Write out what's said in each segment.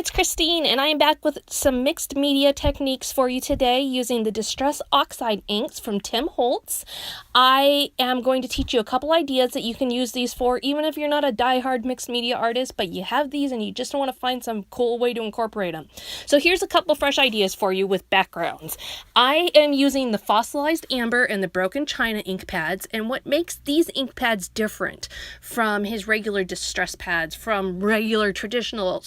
it's Christine, and I am back with some mixed media techniques for you today using the Distress Oxide inks from Holtz. I am going to teach you a couple ideas that you can use these for, even if you're not a die-hard mixed media artist, but you have these and you just want to find some cool way to incorporate them. So here's a couple fresh ideas for you with backgrounds. I am using the fossilized amber and the broken china ink pads, and what makes these ink pads different from his regular distress pads, from regular traditional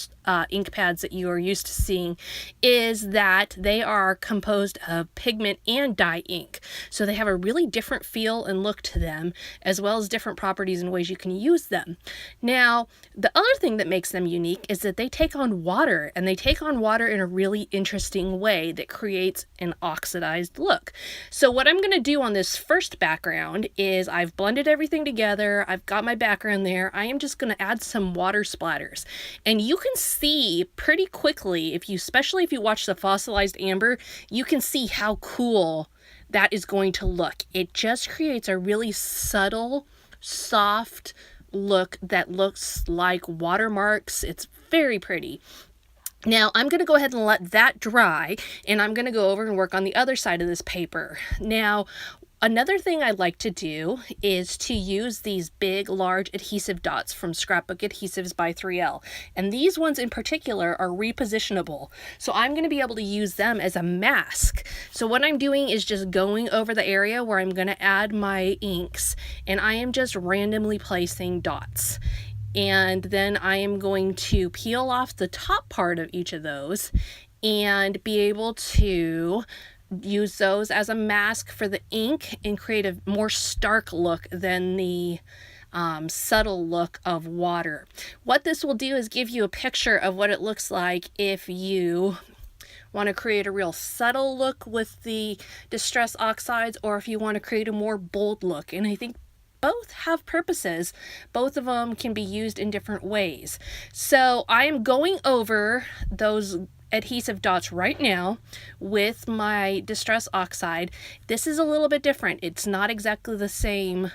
ink pads that you are used to seeing, is that they are composed of pigment and dye ink. So they have a really different feel and look to them, as well as different properties and ways you can use them. Now, the other thing that makes them unique is that they take on water, and they take on water in a really interesting way that creates an oxidized look. So what I'm going to do on this first background is I've blended everything together. I've got my background there. I am just going to add some water splatters. And you can see pretty quickly, especially if you watch the fossilized amber, you can see how cool that is going to look. It just creates a really subtle, soft look that looks like watermarks. It's very pretty. Now, I'm going to go ahead and let that dry, and I'm going to go over and work on the other side of this paper. Now, another thing I like to do is to use these big, large adhesive dots from Scrapbook Adhesives by 3L. And these ones in particular are repositionable. So I'm going to be able to use them as a mask. So what I'm doing is just going over the area where I'm going to add my inks, and I am just randomly placing dots. And then I am going to peel off the top part of each of those and be able to use those as a mask for the ink and create a more stark look than the subtle look of water. What this will do is give you a picture of what it looks like if you want to create a real subtle look with the Distress Oxides, or if you want to create a more bold look. And I think both have purposes. Both of them can be used in different ways. So I am going over those adhesive dots right now with my Distress Oxide. This is a little bit different. It's not exactly the same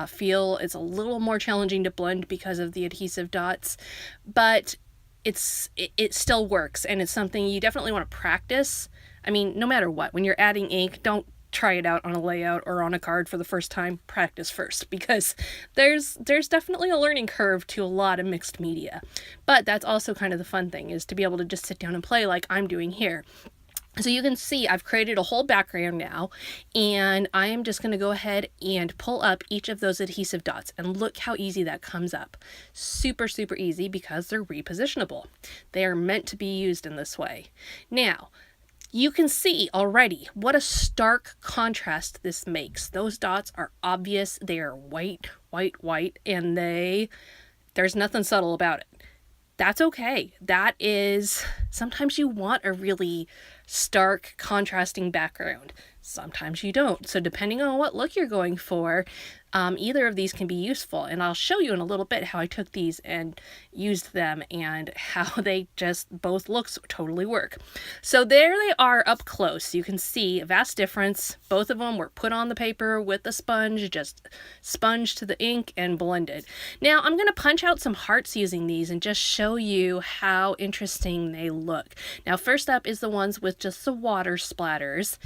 feel. It's a little more challenging to blend because of the adhesive dots, but it still works, and it's something you definitely want to practice. I mean, no matter what, when you're adding ink, don't try it out on a layout or on a card for the first time. Practice first, because there's definitely a learning curve to a lot of mixed media. But that's also kind of the fun thing, is to be able to just sit down and play like I'm doing here. So you can see I've created a whole background now, and I am just going to go ahead and pull up each of those adhesive dots, and look how easy that comes up. Super, super easy, because they're repositionable. They are meant to be used in this way. Now, you can see already what a stark contrast this makes. Those dots are obvious. They are white, white, white, and there's nothing subtle about it. That's okay. That is, sometimes you want a really stark, contrasting background. Sometimes you don't. So depending on what look you're going for, either of these can be useful. And I'll show you in a little bit how I took these and used them, and how they just both looks totally work. So there they are up close. You can see a vast difference. Both of them were put on the paper with the sponge, just sponge to the ink and blended. Now I'm going to punch out some hearts using these and just show you how interesting they look. Now first up is the ones with just the water splatters.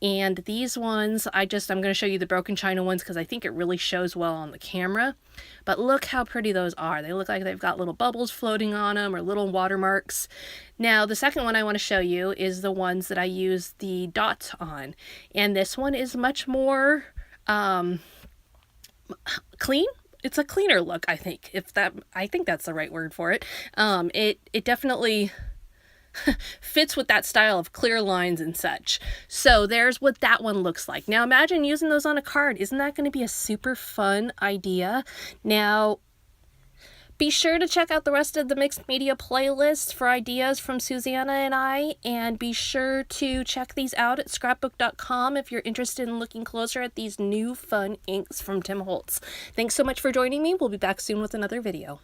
And these ones, I'm going to show you the broken china ones because I think it really shows well on the camera. But look how pretty those are. They look like they've got little bubbles floating on them, or little watermarks. Now, the second one I want to show you is the ones that I use the dots on. And this one is much more clean. It's a cleaner look, I think. I think that's the right word for it. It definitely fits with that style of clear lines and such. So there's what that one looks like. Now imagine using those on a card. Isn't that going to be a super fun idea? Now, be sure to check out the rest of the mixed media playlist for ideas from Suzanna and I, and be sure to check these out at scrapbook.com if you're interested in looking closer at these new fun inks from Holtz. Thanks so much for joining me. We'll be back soon with another video.